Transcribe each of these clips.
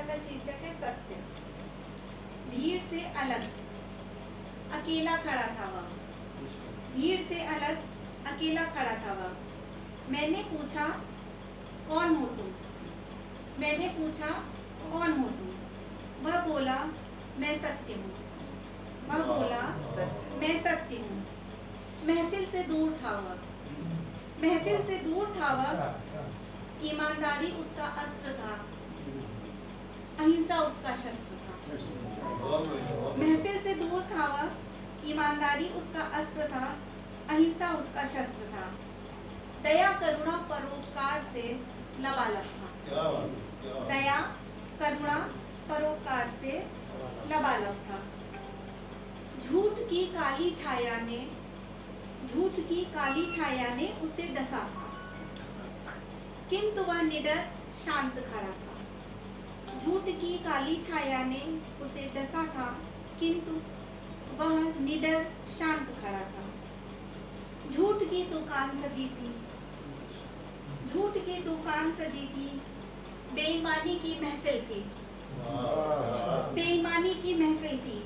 का शीर्षक है सत्य। भीड़ से अलग अकेला खड़ा था वह। भीड़ से अलग अकेला खड़ा था वह। मैंने पूछा कौन हो तुम? मैंने पूछा कौन हो तुम? वह बोला मैं सत्य हूँ। वह बोला मैं सत्य हूँ। महफिल से दूर था वह। महफिल से दूर था वह। ईमानदारी उसका अस्त्र था, अहिंसा उसका शस्त्र था। महफिल से दूर था वह। ईमानदारी उसका अस्त्र था, अहिंसा उसका शस्त्र था। दया करुणा परोपकार से लबालब था। दया करुणा परोपकार से लबालब था। झूठ की काली छाया ने उसे डसा था, किंतु वह निडर शांत खड़ा था। झूठ की काली छाया ने उसे डसा था, किंतु वह निडर शांत खड़ा था। झूठ की दुकान सजी थी, झूठ की दुकान सजी थी। बेईमानी की महफिल थी, बेईमानी की महफिल थी।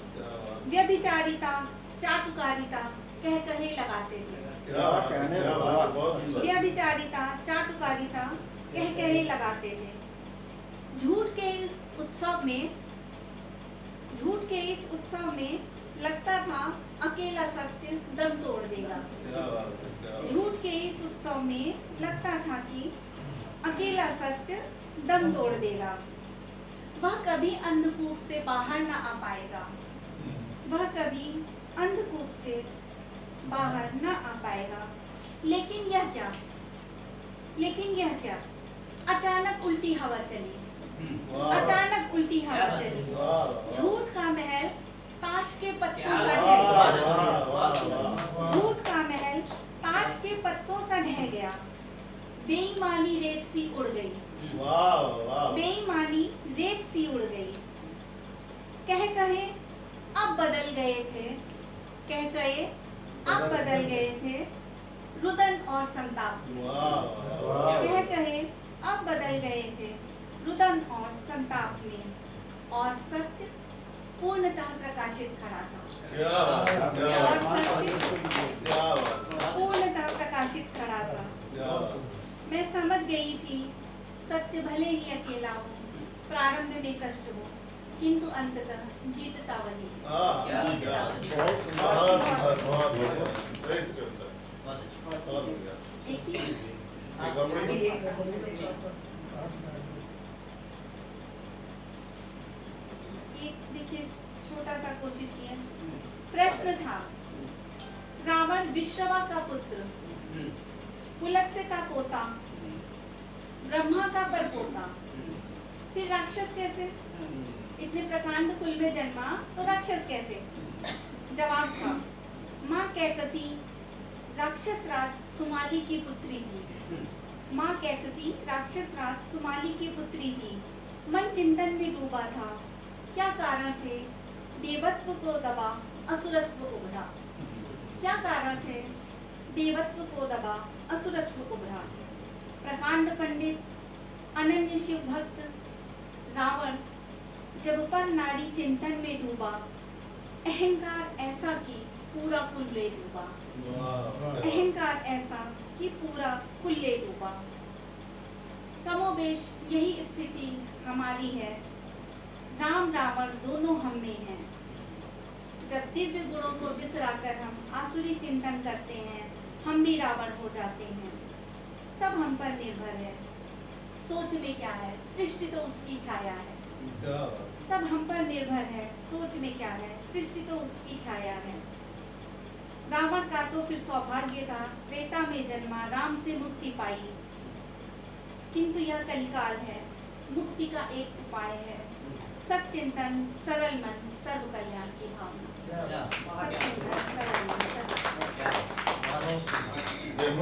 व्यभिचारिता चाटुकारिता कह कहे लगाते थे। व्यभिचारिता चाटुकारिता कह कहे लगाते थे। झूठ के इस उत्सव में लगता था अकेला सत्य दम तोड़ देगा। झूठ के इस उत्सव में लगता था कि अकेला सत्य दम तोड़ देगा। वह कभी अंधकूप से बाहर न आ पाएगा। वह कभी अंधकूप से बाहर न आ पाएगा। लेकिन यह क्या? अचानक उल्टी हवा चली। अचानक उल्टी हवा चली। झूठ का महल ताश के पत्तों सा ढह गया। झूठ का महल ताश के पत्तों सा ढह गया। बेईमानी रेत सी उड़ गई। बेईमानी रेत सी उड़ गई। कह कहे अब बदल गए थे। कह कहे अब बदल गए थे रुदन और संताप। कह कहे अब बदल गए थे रुदन और संताप में। और सत्य पूर्णतः प्रकाशित खड़ा था। और सत्य पूर्णतः प्रकाशित खड़ा था। मैं समझ गई थी सत्य भले ही अकेला हो, प्रारंभ में कष्ट हो, किंतु अंततः जीतता वही। देखिए छोटा सा कोशिश किया। प्रश्न था, रावण विश्रवा का पुत्र, पुलत्स्य का पोता, ब्रह्मा का परपोता, फिर राक्षस कैसे? इतने प्रकांड कुल में जन्मा तो राक्षस कैसे? जवाब था, माँ कैकसी राक्षस राज सुमाली की पुत्री थी। माँ कैकसी राक्षस राज सुमाली की पुत्री थी। मन चिंतन में डूबा था। क्या कारण थे? देवत्व को दबा असुरत्व उभरा। क्या कारण थे? देवत्व को दबा असुरत्व उभरा। प्रकांड पंडित अनन्य शिव भक्त रावण जब पर नारी चिंतन में डूबा, अहंकार ऐसा कि पूरा कुल ले डूबा। अहंकार ऐसा कि पूरा कुल ले डूबा। कमोबेश यही स्थिति हमारी है। राम रावण दोनों हम में हैं। जब दिव्य गुणों को बिसराकर हम आसुरी चिंतन करते हैं, हम भी रावण हो जाते हैं। सब हम पर निर्भर है। सोच में क्या है? सृष्टि तो उसकी छाया है। सब हम पर निर्भर है। सोच में क्या है? सृष्टि तो उसकी छाया है। रावण का तो फिर सौभाग्य था, त्रेता में जन्मा, राम से मुक्ति पाई। किंतु यह कलिकाल है, मुक्ति का एक उपाय है। सच्चिंतन, सरल मन, सर्व कल्याण की भावना। सच्चिंतन, सरल मन, सर्व